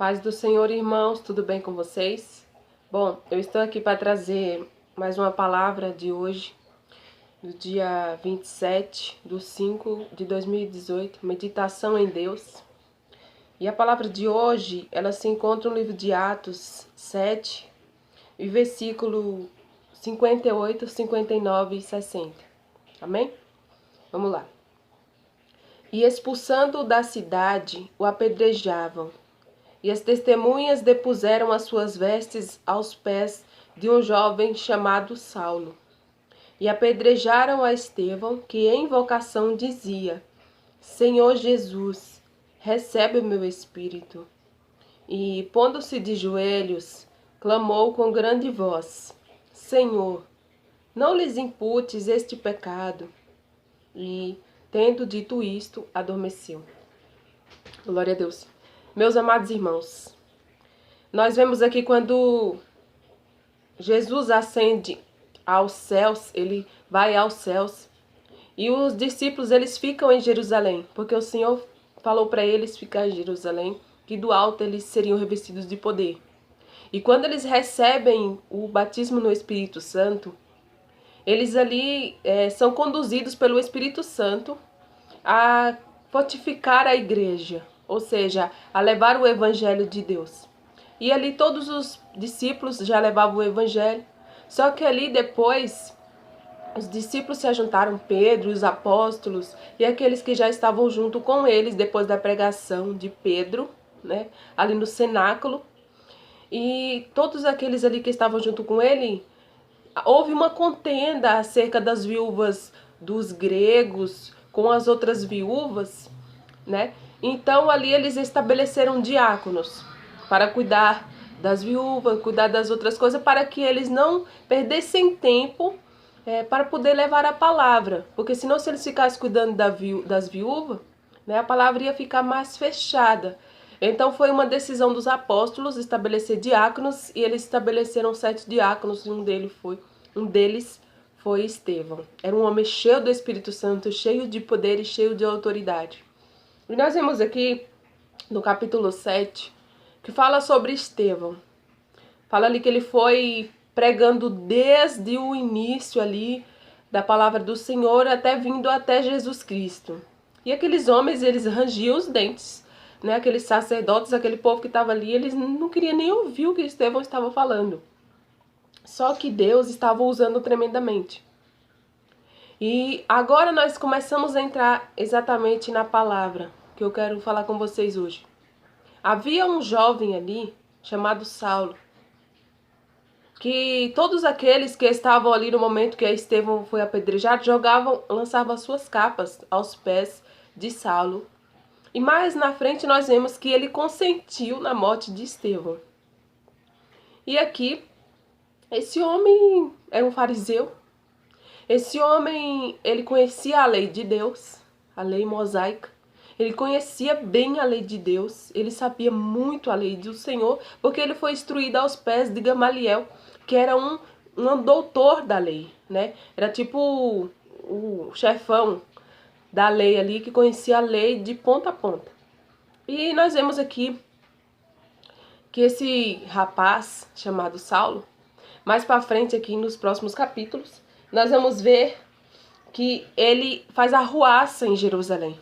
Paz do Senhor, irmãos, tudo bem com vocês? Bom, eu estou aqui para trazer mais uma palavra de hoje, do dia 27/5/2018, meditação em Deus. E a palavra de hoje, ela se encontra no livro de Atos 7, e versículo 58, 59 e 60. Amém? Vamos lá. E expulsando-o da cidade, o apedrejavam. E as testemunhas depuseram as suas vestes aos pés de um jovem chamado Saulo. E apedrejaram a Estevão, que em invocação dizia: Senhor Jesus, recebe o meu espírito. E, pondo-se de joelhos, clamou com grande voz: Senhor, não lhes imputes este pecado. E, tendo dito isto, adormeceu. Glória a Deus. Meus amados irmãos, nós vemos aqui quando Jesus ascende aos céus, ele vai aos céus, e os discípulos eles ficam em Jerusalém, porque o Senhor falou para eles ficar em Jerusalém, que do alto eles seriam revestidos de poder. E quando eles recebem o batismo no Espírito Santo, eles ali são conduzidos pelo Espírito Santo a fortificar a igreja, ou seja, a levar o evangelho de Deus. E ali todos os discípulos já levavam o evangelho, só que ali depois os discípulos se ajuntaram, Pedro, os apóstolos e aqueles que já estavam junto com eles depois da pregação de Pedro, né, ali no cenáculo. E todos aqueles ali que estavam junto com ele, houve uma contenda acerca das viúvas dos gregos com as outras viúvas, né? Então ali eles estabeleceram diáconos para cuidar das viúvas, cuidar das outras coisas, para que eles não perdessem tempo para poder levar a palavra. Porque senão, se eles ficassem cuidando das viúvas, né, a palavra ia ficar mais fechada. Então foi uma decisão dos apóstolos estabelecer diáconos, e eles estabeleceram 7 diáconos, e um deles foi Estevão. Era um homem cheio do Espírito Santo, cheio de poder e cheio de autoridade. E nós vemos aqui no capítulo 7 que fala sobre Estevão. Fala ali que ele foi pregando desde o início ali da palavra do Senhor até Jesus Cristo. E aqueles homens, eles rangiam os dentes, né? Aqueles sacerdotes, aquele povo que estava ali, eles não queriam nem ouvir o que Estevão estava falando. Só que Deus estava usando tremendamente. E agora nós começamos a entrar exatamente na palavra que eu quero falar com vocês hoje. Havia um jovem ali chamado Saulo, que todos aqueles que estavam ali no momento que Estevão foi apedrejado lançavam as suas capas aos pés de Saulo. E mais na frente nós vemos que ele consentiu na morte de Estevão. E aqui, esse homem era um fariseu. Esse homem, ele conhecia a lei de Deus, a lei mosaica. Ele conhecia bem a lei de Deus, ele sabia muito a lei do Senhor, porque ele foi instruído aos pés de Gamaliel, que era um doutor da lei, né? Era tipo o chefão da lei ali, que conhecia a lei de ponta a ponta. E nós vemos aqui que esse rapaz chamado Saulo, mais para frente aqui nos próximos capítulos, nós vamos ver que ele faz arruaça em Jerusalém.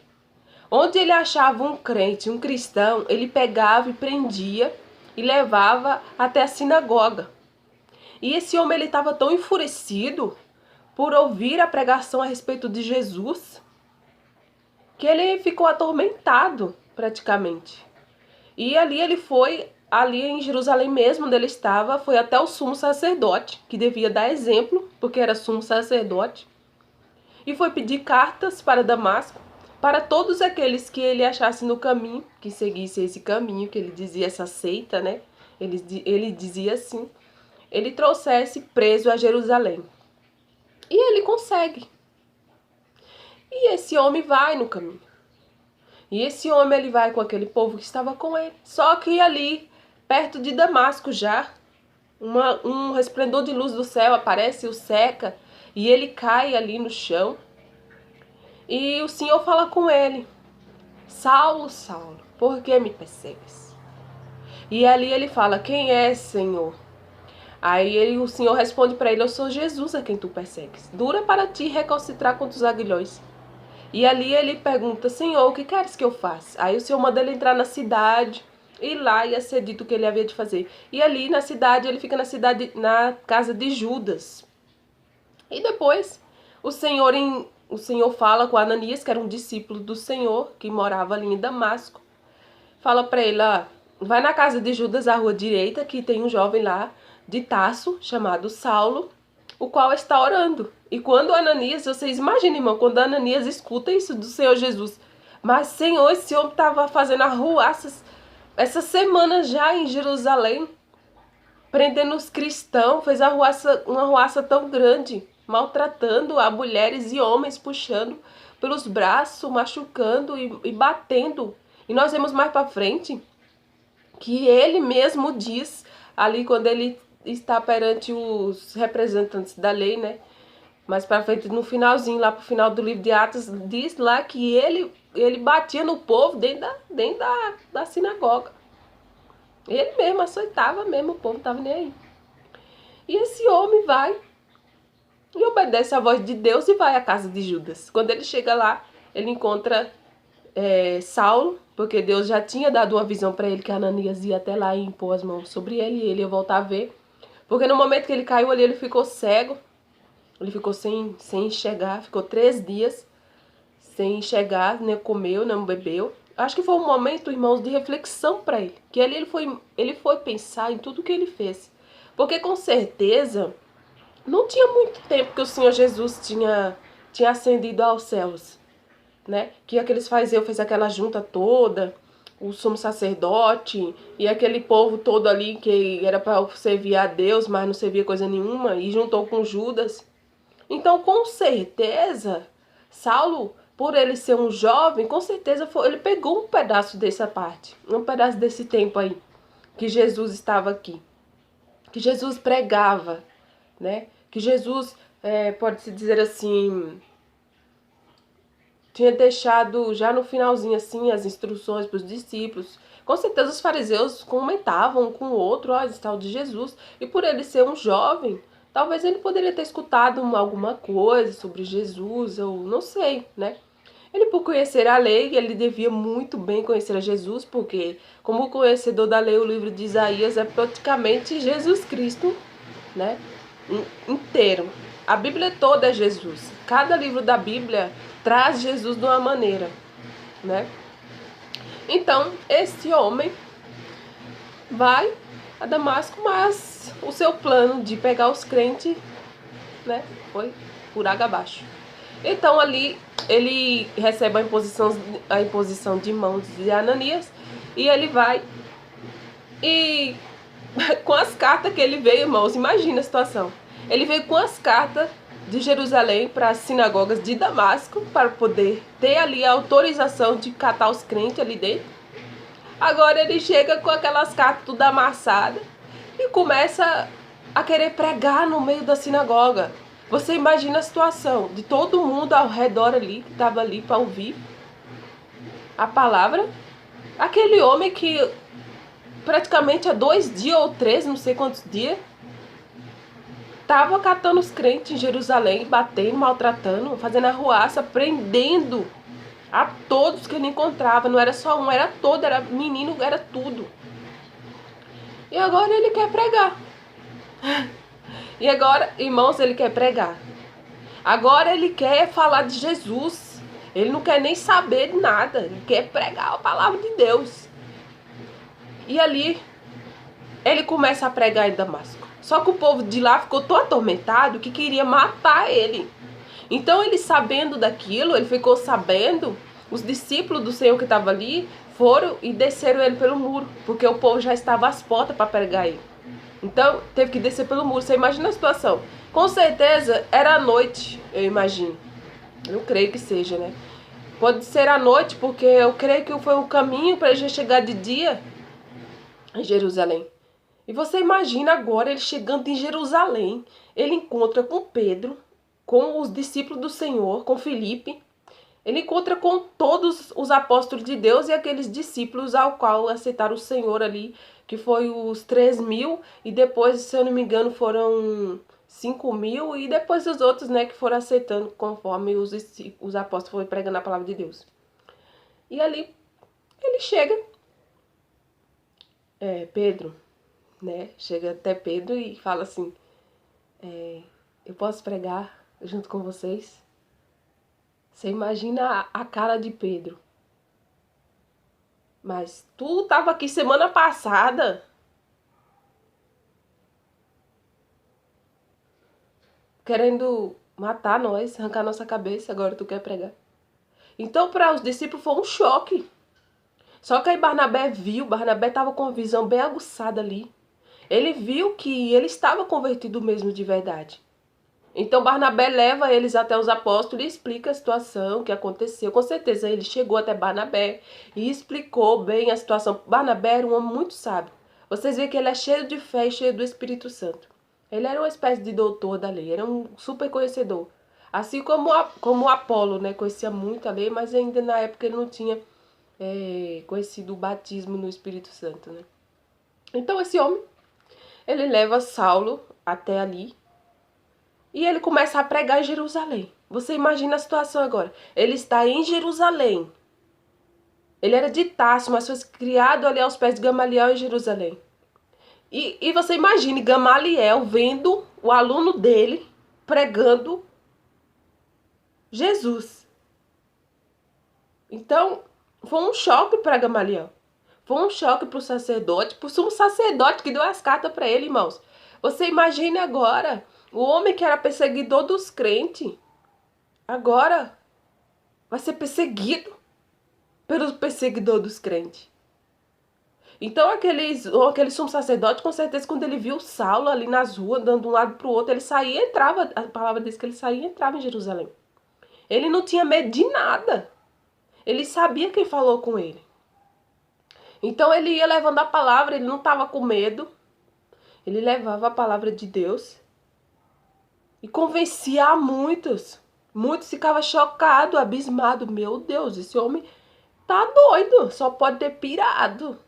Onde ele achava um crente, um cristão, ele pegava e prendia e levava até a sinagoga. E esse homem, ele estava tão enfurecido por ouvir a pregação a respeito de Jesus, que ele ficou atormentado praticamente. E ali ele foi, ali em Jerusalém mesmo, onde ele estava, foi até o sumo sacerdote, que devia dar exemplo, porque era sumo sacerdote, e foi pedir cartas para Damasco, para todos aqueles que ele achasse no caminho, que seguisse esse caminho, que ele dizia, essa seita, né? Ele dizia assim, ele trouxesse preso a Jerusalém. E ele consegue. E esse homem vai no caminho. E esse homem, ele vai com aquele povo que estava com ele. Só que ali, perto de Damasco já, um resplendor de luz do céu aparece, o seca, e ele cai ali no chão. E o Senhor fala com ele: Saulo, Saulo, por que me persegues? E ali ele fala, quem é, Senhor? Aí o Senhor responde para ele, eu sou Jesus a quem tu persegues. Dura para ti recalcitrar contra os aguilhões. E ali ele pergunta, Senhor, o que queres que eu faça? Aí o Senhor manda ele entrar na cidade, e lá ia ser dito o que ele havia de fazer. E ali na cidade, ele fica na casa de Judas. E depois o Senhor fala com Ananias, que era um discípulo do Senhor, que morava ali em Damasco. Fala para ele, vai na casa de Judas, à rua direita, que tem um jovem lá de Tarso, chamado Saulo, o qual está orando. E quando Ananias, vocês imaginam, irmão, quando Ananias escuta isso do Senhor Jesus, mas Senhor, esse homem estava fazendo arruaças essa semana já em Jerusalém, prendendo os cristãos, fez uma arruaça tão grande, maltratando a mulheres e homens, puxando pelos braços, machucando e batendo. E nós vemos mais para frente que ele mesmo diz, ali quando ele está perante os representantes da lei, né? Mais para frente, no finalzinho, lá pro final do livro de Atos, diz lá que ele batia no povo dentro da sinagoga. Ele mesmo açoitava mesmo, o povo não estava nem aí. E esse homem vai e obedece à voz de Deus e vai à casa de Judas. Quando ele chega lá, ele encontra Saulo, porque Deus já tinha dado uma visão para ele que Ananias ia até lá e impor as mãos sobre ele e ele ia voltar a ver. Porque no momento que ele caiu ali, ele ficou cego, ele ficou sem enxergar, ficou 3 dias sem enxergar, nem comeu, nem bebeu. Acho que foi um momento, irmãos, de reflexão para ele. Que ele foi pensar em tudo que ele fez. Porque com certeza não tinha muito tempo que o Senhor Jesus tinha ascendido aos céus, né? Que aqueles fariseus fez aquela junta toda, o sumo sacerdote e aquele povo todo ali que era para servir a Deus, mas não servia coisa nenhuma, e juntou com Judas. Então, com certeza, Saulo, por ele ser um jovem, com certeza ele pegou um pedaço dessa parte, um pedaço desse tempo aí, que Jesus estava aqui, que Jesus pregava, né? Que Jesus, pode-se dizer assim, tinha deixado já no finalzinho assim as instruções para os discípulos. Com certeza os fariseus comentavam um com o outro, esse tal de Jesus, e por ele ser um jovem, talvez ele poderia ter escutado alguma coisa sobre Jesus, ou não sei, né? Ele, por conhecer a lei, ele devia muito bem conhecer a Jesus, porque, como conhecedor da lei, o livro de Isaías é praticamente Jesus Cristo, né? Inteiro. A Bíblia toda é Jesus. Cada livro da Bíblia traz Jesus de uma maneira, né? Então, esse homem vai a Damasco, mas o seu plano de pegar os crentes, né, foi por água abaixo. Então ali ele recebe a imposição de mãos de Ananias e ele vai e com as cartas que ele veio, irmãos, imagina a situação. Ele veio com as cartas de Jerusalém para as sinagogas de Damasco para poder ter ali a autorização de catar os crentes ali dentro. Agora ele chega com aquelas cartas tudo amassadas e começa a querer pregar no meio da sinagoga. Você imagina a situação de todo mundo ao redor ali, que estava ali para ouvir a palavra. Aquele homem que praticamente há 2 dias ou 3, não sei quantos dias, estava catando os crentes em Jerusalém, batendo, maltratando, fazendo arruaça, prendendo a todos que ele encontrava. Não era só um, era todo, era menino, era tudo. E agora ele quer pregar. E agora, irmãos, ele quer pregar. Agora ele quer falar de Jesus. Ele não quer nem saber de nada. Ele quer pregar a palavra de Deus. E ali, ele começa a pregar em Damasco. Só que o povo de lá ficou tão atormentado que queria matar ele. Então ele, sabendo daquilo, ele ficou sabendo, os discípulos do Senhor que estavam ali foram e desceram ele pelo muro, porque o povo já estava às portas para pregar ele. Então teve que descer pelo muro. Você imagina a situação. Com certeza era à noite, eu imagino. Eu creio que seja, né? Pode ser à noite, porque eu creio que foi um caminho para ele chegar de dia em Jerusalém. E você imagina agora ele chegando em Jerusalém, ele encontra com Pedro, com os discípulos do Senhor, com Filipe. Ele encontra com todos os apóstolos de Deus e aqueles discípulos ao qual aceitaram o Senhor ali, que foi os 3.000, e depois, se eu não me engano, foram 5.000, e depois os outros, né, que foram aceitando conforme os apóstolos foram pregando a palavra de Deus. E ali ele chega, Pedro, né, chega até Pedro e fala assim, eu posso pregar junto com vocês? Você imagina a cara de Pedro. Mas tu estava aqui semana passada querendo matar nós, arrancar nossa cabeça, agora tu quer pregar. Então para os discípulos foi um choque. Só que aí Barnabé estava com uma visão bem aguçada ali. Ele viu que ele estava convertido mesmo de verdade. Então Barnabé leva eles até os apóstolos e explica a situação, o que aconteceu. Com certeza ele chegou até Barnabé e explicou bem a situação. Barnabé era um homem muito sábio. Vocês veem que ele é cheio de fé e cheio do Espírito Santo. Ele era uma espécie de doutor da lei, era um super conhecedor. Assim como o Apolo, né? Conhecia muito a lei, mas ainda na época ele não tinha conhecido o batismo no Espírito Santo, né? Então esse homem, ele leva Saulo até ali e ele começa a pregar em Jerusalém. Você imagina a situação agora. Ele está em Jerusalém. Ele era de Tarso, mas foi criado ali aos pés de Gamaliel em Jerusalém. E você imagine Gamaliel vendo o aluno dele pregando Jesus. Então, foi um choque para Gamaliel. Foi um choque para o sacerdote, para o sumo sacerdote que deu as cartas para ele, irmãos. Você imagine agora, o homem que era perseguidor dos crentes, agora vai ser perseguido pelos perseguidores dos crentes. Então aquele sumo sacerdote, com certeza, quando ele viu Saulo ali nas ruas, dando de um lado para o outro, ele saía e entrava, a palavra diz que ele saía e entrava em Jerusalém. Ele não tinha medo de nada. Ele sabia quem falou com ele. Então ele ia levando a palavra, ele não estava com medo. Ele levava a palavra de Deus e convencia a muitos. Muitos ficavam chocados, abismados. Meu Deus, esse homem tá doido, só pode ter pirado.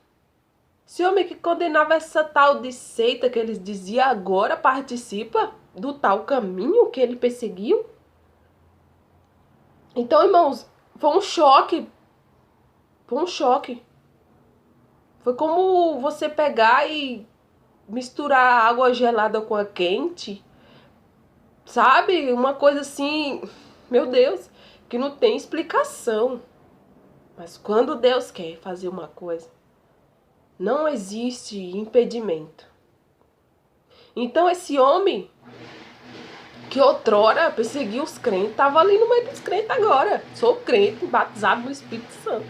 Esse homem que condenava essa tal de seita que eles diziam agora participa do tal caminho que ele perseguiu. Então, irmãos, foi um choque. Foi um choque. Foi como você pegar e misturar água gelada com a quente. Sabe? Uma coisa assim, meu Deus, que não tem explicação. Mas quando Deus quer fazer uma coisa, não existe impedimento. Então esse homem, que outrora perseguiu os crentes, estava ali no meio dos crentes agora. Sou crente, batizado no Espírito Santo.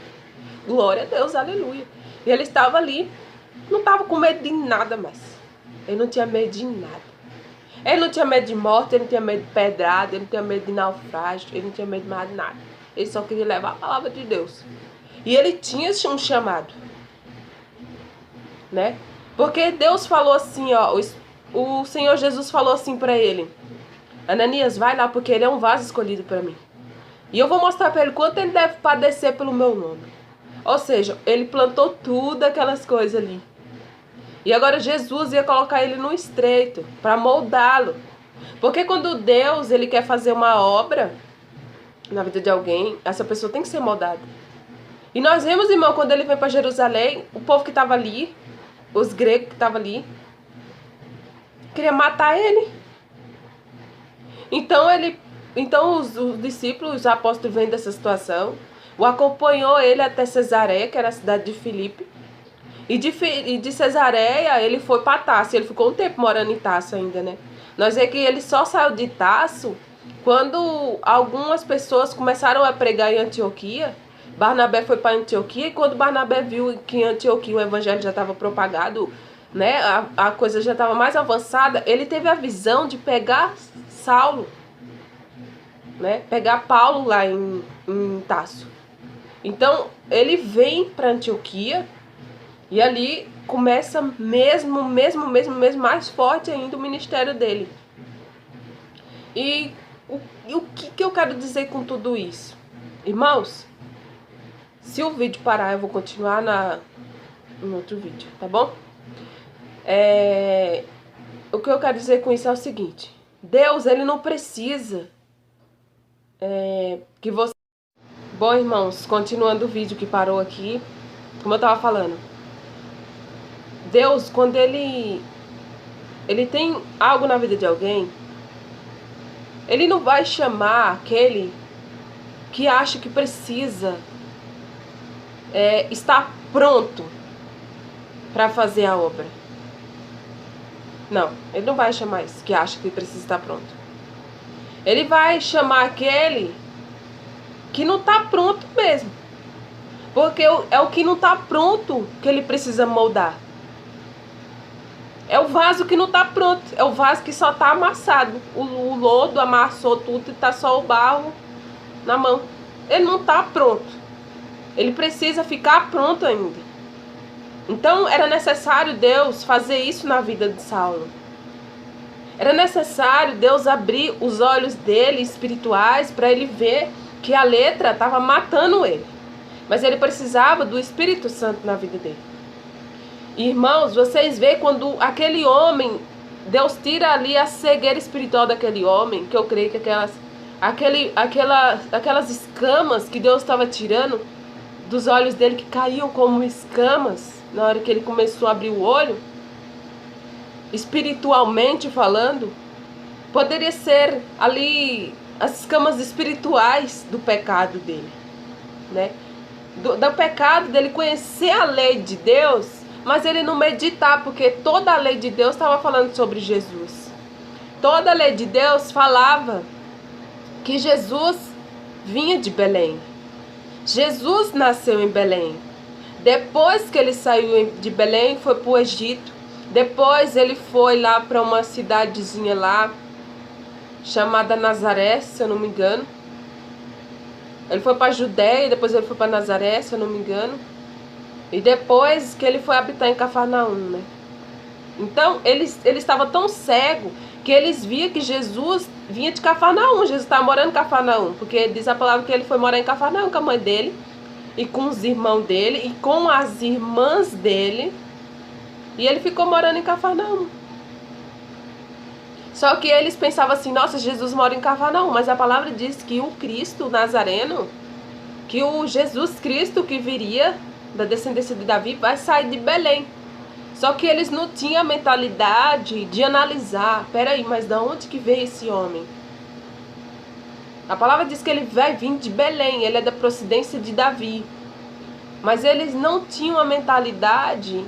Glória a Deus, aleluia. E ele estava ali, não estava com medo de nada mais. Ele não tinha medo de nada. Ele não tinha medo de morte, ele não tinha medo de pedrada, ele não tinha medo de naufrágio, ele não tinha medo de mais de nada. Ele só queria levar a palavra de Deus. E ele tinha um chamado, né? Porque Deus falou assim, ó, o Senhor Jesus falou assim para ele: Ananias, vai lá, porque ele é um vaso escolhido para mim. E eu vou mostrar para ele quanto ele deve padecer pelo meu nome. Ou seja, ele plantou tudo aquelas coisas ali. E agora Jesus ia colocar ele no estreito para moldá-lo. Porque quando Deus ele quer fazer uma obra na vida de alguém, essa pessoa tem que ser moldada. E nós vemos, irmão, quando ele vem para Jerusalém, o povo que estava ali, os gregos que estavam ali, queria matar ele. Então os discípulos, os apóstolos vêm dessa situação, o acompanhou ele até Cesareia, que era a cidade de Filipe. E de Cesareia ele foi para Tarso. Ele ficou um tempo morando em Tarso ainda, né? Nós vemos que ele só saiu de Tarso quando algumas pessoas começaram a pregar em Antioquia. Barnabé foi para Antioquia e quando Barnabé viu que em Antioquia o evangelho já estava propagado, né? A coisa já estava mais avançada. Ele teve a visão de pegar Saulo, né? Pegar Paulo lá em Tarso. Então ele vem para Antioquia. E ali começa mesmo mais forte ainda o ministério dele. E o que eu quero dizer com tudo isso? Irmãos, se o vídeo parar, eu vou continuar no outro vídeo, tá bom? O que eu quero dizer com isso é o seguinte. Deus, ele não precisa que você... Bom, irmãos, continuando o vídeo que parou aqui, como eu tava falando. Deus, quando ele tem algo na vida de alguém, ele não vai chamar aquele que acha que precisa estar pronto para fazer a obra. Não, ele não vai chamar esse que acha que precisa estar pronto. Ele vai chamar aquele que não está pronto mesmo. Porque é o que não está pronto que ele precisa moldar. É o vaso que não está pronto. É o vaso que só está amassado. O lodo amassou tudo e está só o barro na mão. Ele não está pronto. Ele precisa ficar pronto ainda. Então era necessário Deus fazer isso na vida de Saulo. Era necessário Deus abrir os olhos dele espirituais para ele ver que a letra estava matando ele. Mas ele precisava do Espírito Santo na vida dele. Irmãos, vocês veem quando aquele homem, Deus tira ali a cegueira espiritual daquele homem, que eu creio que aquelas escamas que Deus estava tirando dos olhos dele, que caíam como escamas na hora que ele começou a abrir o olho, espiritualmente falando, poderia ser ali as escamas espirituais do pecado dele, né? Do pecado dele conhecer a lei de Deus, mas ele não meditar, porque toda a lei de Deus estava falando sobre Jesus. Toda a lei de Deus falava que Jesus vinha de Belém. Jesus nasceu em Belém. Depois que ele saiu de Belém, foi para o Egito. Depois ele foi lá para uma cidadezinha lá, chamada Nazaré, se eu não me engano. Ele foi para a Judéia, depois ele foi para Nazaré, se eu não me engano. E depois que ele foi habitar em Cafarnaum, né? Então, ele estava tão cego que eles viam que Jesus vinha de Cafarnaum. Jesus estava morando em Cafarnaum, porque diz a palavra que ele foi morar em Cafarnaum com a mãe dele, e com os irmãos dele, e com as irmãs dele. E ele ficou morando em Cafarnaum. Só que eles pensavam assim, nossa, Jesus mora em Cafarnaum. Mas a palavra diz que o Cristo Nazareno, que o Jesus Cristo que viria da descendência de Davi, vai sair de Belém. Só que eles não tinham a mentalidade de analisar, peraí, mas de onde que veio esse homem? A palavra diz que ele vai vir de Belém, ele é da procedência de Davi. Mas eles não tinham a mentalidade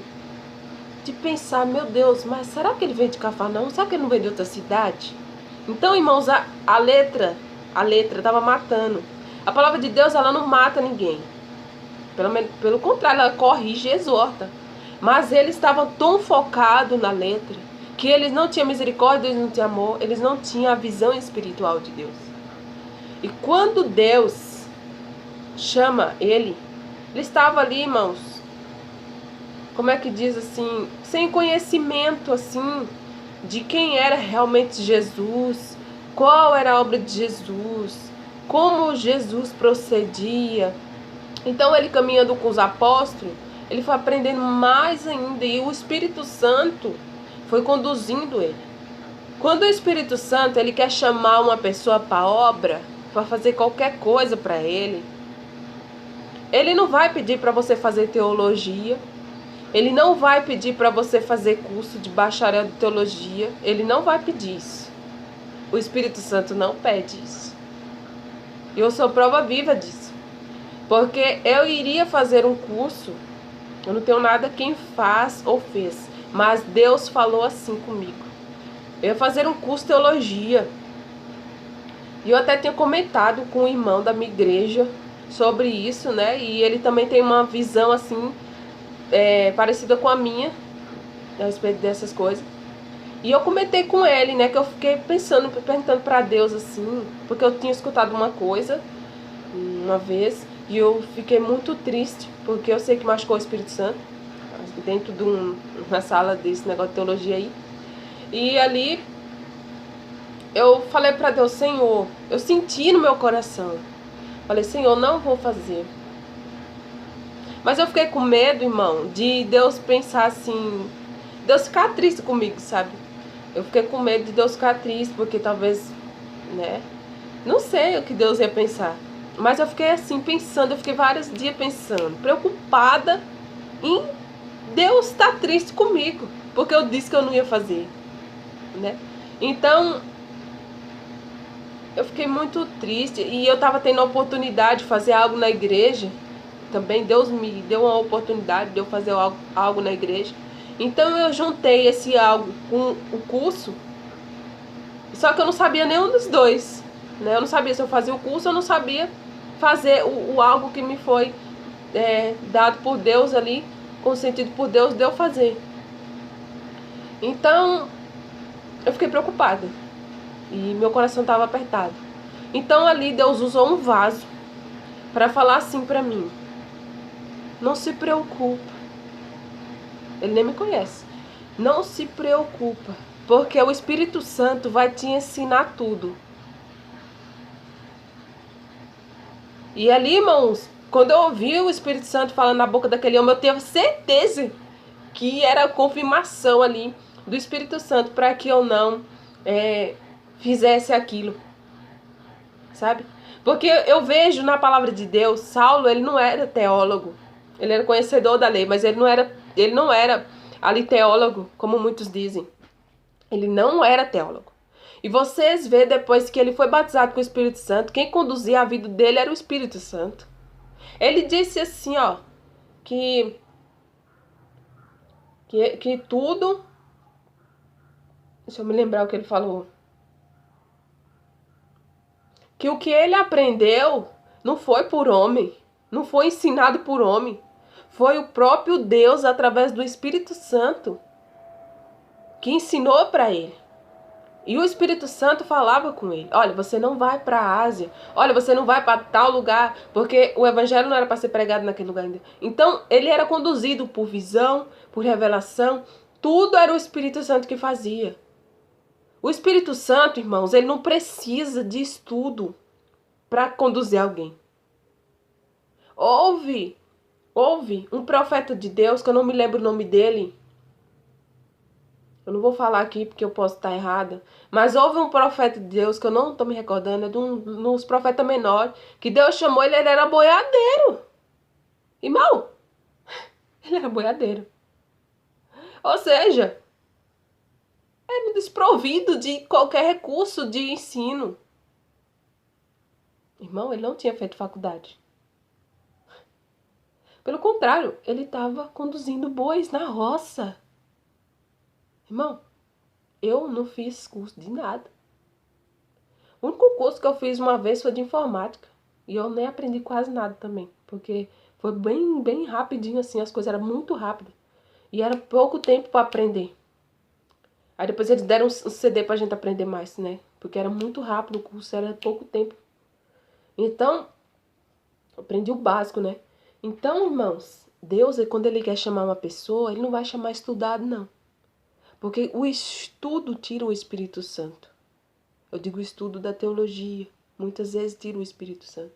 de pensar, meu Deus, mas será que ele veio de Cafarnaum? Será que ele não veio de outra cidade? Então, irmãos, a letra estava matando. A palavra de Deus, ela não mata ninguém. Pelo contrário, ela corrige e exorta. Mas eles estavam tão focados na letra que eles não tinham misericórdia, eles não tinham amor, eles não tinham a visão espiritual de Deus. E quando Deus chama ele estava ali, irmãos, como é que diz assim, sem conhecimento assim de quem era realmente Jesus, qual era a obra de Jesus, como Jesus procedia. Então ele caminhando com os apóstolos, ele foi aprendendo mais ainda, e o Espírito Santo foi conduzindo ele. Quando o Espírito Santo ele quer chamar uma pessoa para a obra, para fazer qualquer coisa para ele, ele não vai pedir para você fazer teologia, ele não vai pedir para você fazer curso de bacharel de teologia, ele não vai pedir isso. O Espírito Santo não pede isso. E eu sou prova viva disso. Porque eu iria fazer um curso, eu não tenho nada quem faz ou fez, mas Deus falou assim comigo. Eu ia fazer um curso de teologia. E eu até tinha comentado com o irmão da minha igreja sobre isso, né? E ele também tem uma visão assim, parecida com a minha, a respeito dessas coisas. E eu comentei com ele, né? Que eu fiquei perguntando para Deus assim, porque eu tinha escutado uma coisa uma vez, e eu fiquei muito triste, porque eu sei que machucou o Espírito Santo, dentro de uma sala desse negócio de teologia aí. E ali eu falei para Deus, Senhor, eu senti no meu coração, Falei, Senhor, não vou fazer. Mas eu fiquei com medo, irmão, de Deus pensar assim, Deus ficar triste comigo, sabe? Eu fiquei com medo de Deus ficar triste, porque talvez, né? Não sei o que Deus ia pensar. Mas eu fiquei assim, pensando, eu fiquei vários dias pensando, preocupada em Deus estar triste comigo, porque eu disse que eu não ia fazer, né? Então, eu fiquei muito triste e eu estava tendo a oportunidade de fazer algo na igreja. Também Deus me deu uma oportunidade de eu fazer algo na igreja. Então eu juntei esse algo com o curso. Só que eu não sabia nenhum dos dois, né? Eu não sabia se eu fazia o curso, eu não sabia fazer o algo que me foi dado por Deus ali, consentido por Deus de eu fazer. Então eu fiquei preocupada e meu coração estava apertado. Então ali Deus usou um vaso para falar assim para mim: não se preocupa. Ele nem me conhece. Não se preocupa, porque o Espírito Santo vai te ensinar tudo. E ali, irmãos, quando eu ouvi o Espírito Santo falando na boca daquele homem, eu tinha certeza que era a confirmação ali do Espírito Santo para que eu não fizesse aquilo, sabe? Porque eu vejo na palavra de Deus, Saulo, ele não era teólogo, ele era conhecedor da lei, mas ele não era ali teólogo, como muitos dizem. Ele não era teólogo. E vocês vê depois que ele foi batizado com o Espírito Santo, quem conduzia a vida dele era o Espírito Santo. Ele disse assim, ó, que tudo... Deixa eu me lembrar o que ele falou. Que o que ele aprendeu não foi por homem, não foi ensinado por homem. Foi o próprio Deus, através do Espírito Santo, que ensinou para ele. E o Espírito Santo falava com ele: olha, você não vai para a Ásia, olha, você não vai para tal lugar, porque o evangelho não era para ser pregado naquele lugar ainda. Então, ele era conduzido por visão, por revelação, tudo era o Espírito Santo que fazia. O Espírito Santo, irmãos, ele não precisa de estudo para conduzir alguém. Houve um profeta de Deus, que eu não me lembro o nome dele. Eu não vou falar aqui porque eu posso estar errada. Mas houve um profeta de Deus, que eu não estou me recordando, é de um dos profetas menores, que Deus chamou ele era boiadeiro. Irmão, ele era boiadeiro. Ou seja, era desprovido de qualquer recurso de ensino. Irmão, ele não tinha feito faculdade. Pelo contrário, ele estava conduzindo bois na roça. Irmão, eu não fiz curso de nada. O único curso que eu fiz uma vez foi de informática. E eu nem aprendi quase nada também. Porque foi bem rapidinho assim, as coisas eram muito rápidas. E era pouco tempo para aprender. Aí depois eles deram um CD pra gente aprender mais, né? Porque era muito rápido o curso, era pouco tempo. Então, eu aprendi o básico, né? Então, irmãos, Deus, quando ele quer chamar uma pessoa, ele não vai chamar estudado, não. Porque o estudo tira o Espírito Santo. Eu digo estudo da teologia. Muitas vezes tira o Espírito Santo.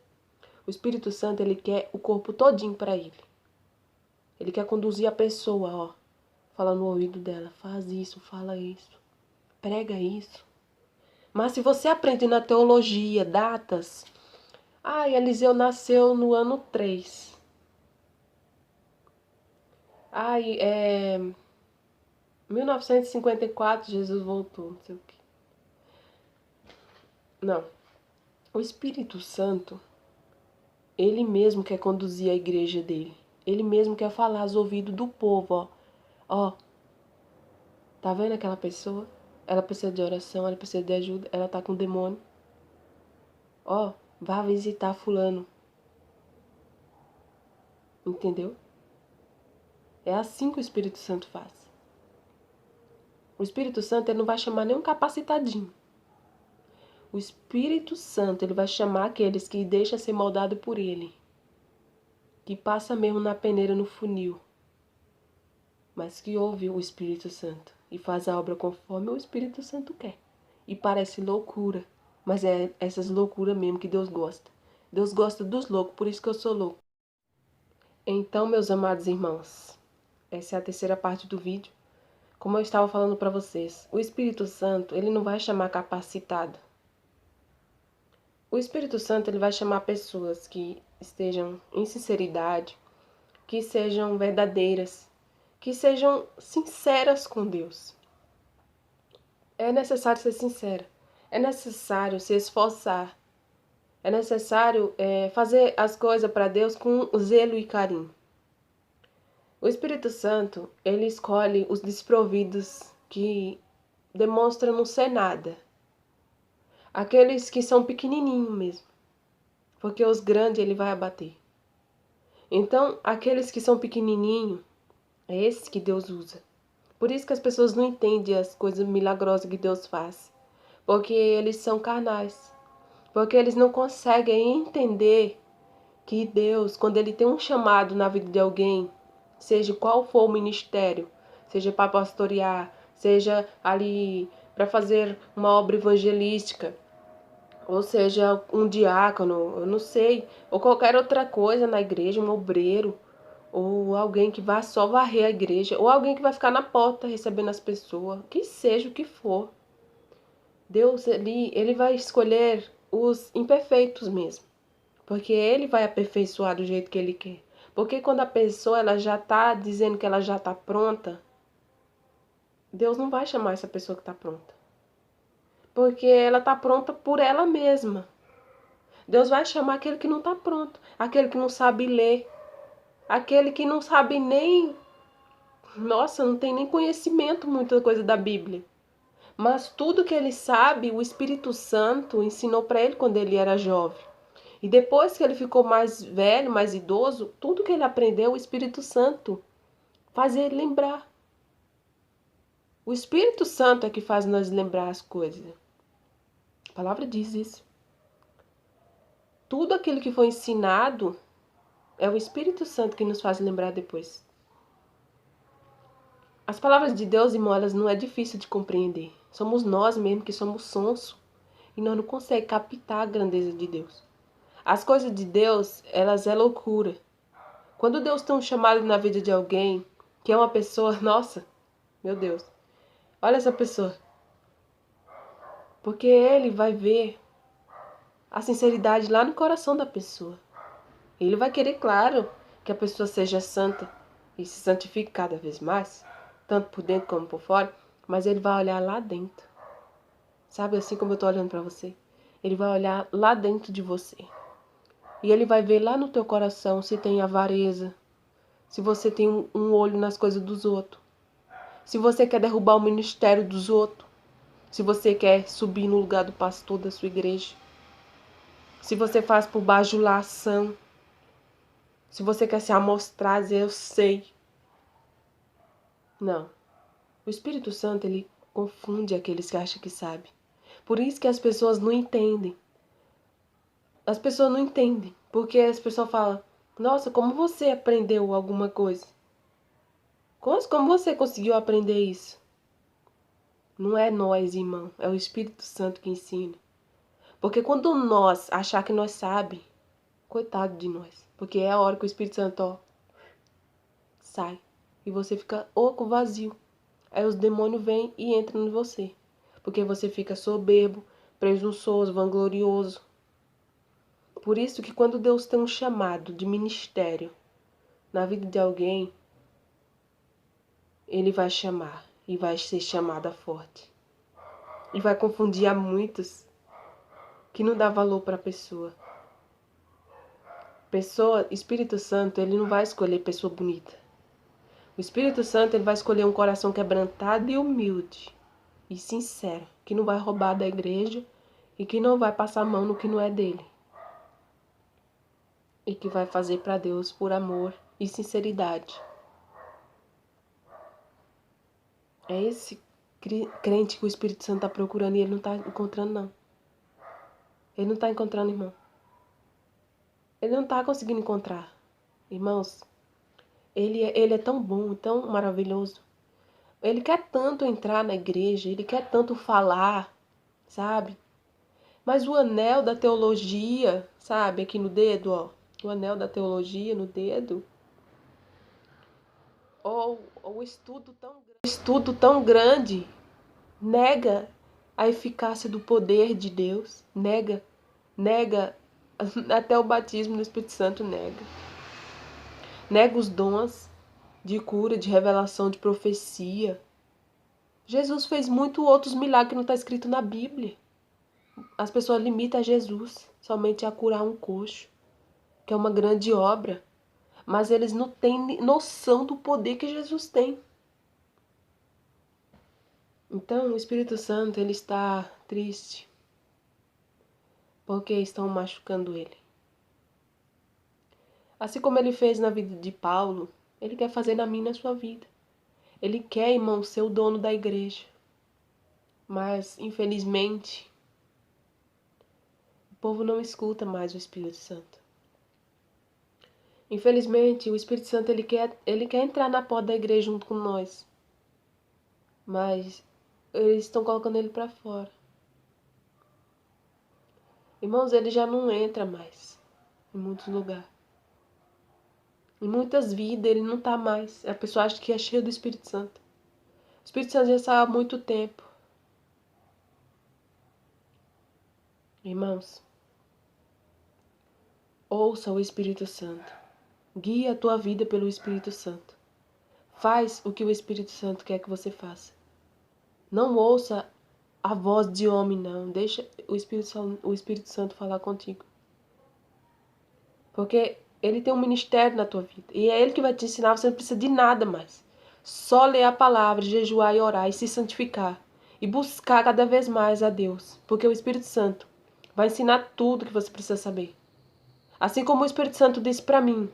O Espírito Santo, ele quer o corpo todinho para ele. Ele quer conduzir a pessoa, ó. Fala no ouvido dela, faz isso, fala isso, prega isso. Mas se você aprende na teologia, datas... Eliseu nasceu no ano 3. 1954, Jesus voltou, não sei o quê. Não. O Espírito Santo, ele mesmo quer conduzir a igreja dele. Ele mesmo quer falar aos ouvidos do povo, ó. Tá vendo aquela pessoa? Ela precisa de oração, ela precisa de ajuda, ela tá com demônio. Ó, vá visitar fulano. Entendeu? É assim que o Espírito Santo faz. O Espírito Santo, ele não vai chamar nenhum capacitadinho. O Espírito Santo, ele vai chamar aqueles que deixam ser moldado por ele. Que passa mesmo na peneira, no funil. Mas que ouve o Espírito Santo e faz a obra conforme o Espírito Santo quer. E parece loucura, mas é essas loucuras mesmo que Deus gosta. Deus gosta dos loucos, por isso que eu sou louco. Então, meus amados irmãos, essa é a terceira parte do vídeo. Como eu estava falando para vocês, o Espírito Santo, ele não vai chamar capacitado. O Espírito Santo, ele vai chamar pessoas que estejam em sinceridade, que sejam verdadeiras, que sejam sinceras com Deus. É necessário ser sincera, é necessário se esforçar, é necessário fazer as coisas para Deus com zelo e carinho. O Espírito Santo, ele escolhe os desprovidos que demonstram não ser nada. Aqueles que são pequenininhos mesmo, porque os grandes ele vai abater. Então, aqueles que são pequenininhos, é esses que Deus usa. Por isso que as pessoas não entendem as coisas milagrosas que Deus faz, porque eles são carnais, porque eles não conseguem entender que Deus, quando ele tem um chamado na vida de alguém, seja qual for o ministério, seja para pastorear, seja ali para fazer uma obra evangelística, ou seja, um diácono, eu não sei, ou qualquer outra coisa na igreja, um obreiro, ou alguém que vai só varrer a igreja, ou alguém que vai ficar na porta recebendo as pessoas, que seja o que for. Deus, ele vai escolher os imperfeitos mesmo, porque ele vai aperfeiçoar do jeito que ele quer. Porque quando a pessoa ela já está dizendo que ela já está pronta, Deus não vai chamar essa pessoa que está pronta. Porque ela está pronta por ela mesma. Deus vai chamar aquele que não está pronto, aquele que não sabe ler, aquele que não sabe nem, nossa, não tem nem conhecimento muita coisa da Bíblia. Mas tudo que ele sabe, o Espírito Santo ensinou para ele quando ele era jovem. E depois que ele ficou mais velho, mais idoso, tudo que ele aprendeu, o Espírito Santo faz ele lembrar. O Espírito Santo é que faz nós lembrar as coisas. A palavra diz isso. Tudo aquilo que foi ensinado é o Espírito Santo que nos faz lembrar depois. As palavras de Deus, irmão, elas não é difícil de compreender. Somos nós mesmo que somos sonso e nós não conseguimos captar a grandeza de Deus. As coisas de Deus, elas é loucura. Quando Deus tem um chamado na vida de alguém, que é uma pessoa, nossa, meu Deus, olha essa pessoa. Porque ele vai ver a sinceridade lá no coração da pessoa. Ele vai querer, claro, que a pessoa seja santa e se santifique cada vez mais, tanto por dentro como por fora, mas ele vai olhar lá dentro. Sabe, assim como eu tô olhando para você? Ele vai olhar lá dentro de você. E ele vai ver lá no teu coração se tem avareza, se você tem um olho nas coisas dos outros, se você quer derrubar o ministério dos outros, se você quer subir no lugar do pastor da sua igreja, se você faz por bajulação, se você quer se amostrar, dizer eu sei. Não. O Espírito Santo, ele confunde aqueles que acham que sabe. Por isso que as pessoas não entendem. As pessoas não entendem, porque as pessoas falam, nossa, como você aprendeu alguma coisa? Como você conseguiu aprender isso? Não é nós, irmão, é o Espírito Santo que ensina. Porque quando nós achar que nós sabe, coitado de nós. Porque é a hora que o Espírito Santo, ó, sai. E você fica oco, vazio. Aí os demônios vêm e entram em você. Porque você fica soberbo, presunçoso, vanglorioso. Por isso que quando Deus tem um chamado de ministério na vida de alguém, ele vai chamar e vai ser chamada forte. E vai confundir a muitos que não dá valor para a pessoa. Espírito Santo, ele não vai escolher pessoa bonita. O Espírito Santo, ele vai escolher um coração quebrantado e humilde e sincero, que não vai roubar da igreja e que não vai passar a mão no que não é dele. E que vai fazer para Deus por amor e sinceridade. É esse crente que o Espírito Santo está procurando e ele não está encontrando, não. Ele não está encontrando, irmão. Ele não está conseguindo encontrar. Irmãos, ele é tão bom, tão maravilhoso. Ele quer tanto entrar na igreja, ele quer tanto falar, sabe? Mas o anel da teologia, sabe, aqui no dedo, ó, o anel da teologia no dedo, ou o estudo tão grande, nega a eficácia do poder de Deus, nega até o batismo no Espírito Santo nega os dons de cura, de revelação, de profecia. Jesus fez muitos outros milagres que não está escrito na Bíblia. As pessoas limitam a Jesus somente a curar um coxo, que é uma grande obra, mas eles não têm noção do poder que Jesus tem. Então, o Espírito Santo, ele está triste porque estão machucando ele. Assim como ele fez na vida de Paulo, ele quer fazer na minha e na sua vida. Ele quer, irmão, ser o dono da igreja. Mas, infelizmente, o povo não escuta mais o Espírito Santo. Infelizmente, o Espírito Santo ele quer entrar na porta da igreja junto com nós. Mas eles estão colocando ele para fora. Irmãos, ele já não entra mais em muitos lugares. Em muitas vidas ele não está mais. A pessoa acha que é cheia do Espírito Santo. O Espírito Santo já está há muito tempo. Irmãos, ouça o Espírito Santo. Guia a tua vida pelo Espírito Santo. Faz o que o Espírito Santo quer que você faça. Não ouça a voz de homem, não. Deixa o Espírito Santo falar contigo. Porque ele tem um ministério na tua vida. E é ele que vai te ensinar, você não precisa de nada mais. Só ler a palavra, jejuar e orar e se santificar. E buscar cada vez mais a Deus. Porque o Espírito Santo vai ensinar tudo que você precisa saber. Assim como o Espírito Santo disse para mim.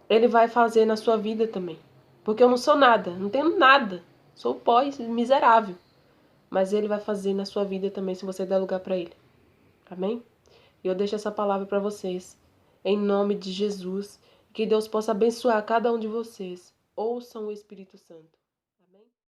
Ele vai fazer na sua vida também. Porque eu não sou nada, não tenho nada. Sou pó miserável. Mas ele vai fazer na sua vida também se você der lugar para ele. Amém? E eu deixo essa palavra para vocês. Em nome de Jesus. Que Deus possa abençoar cada um de vocês. Ouçam o Espírito Santo.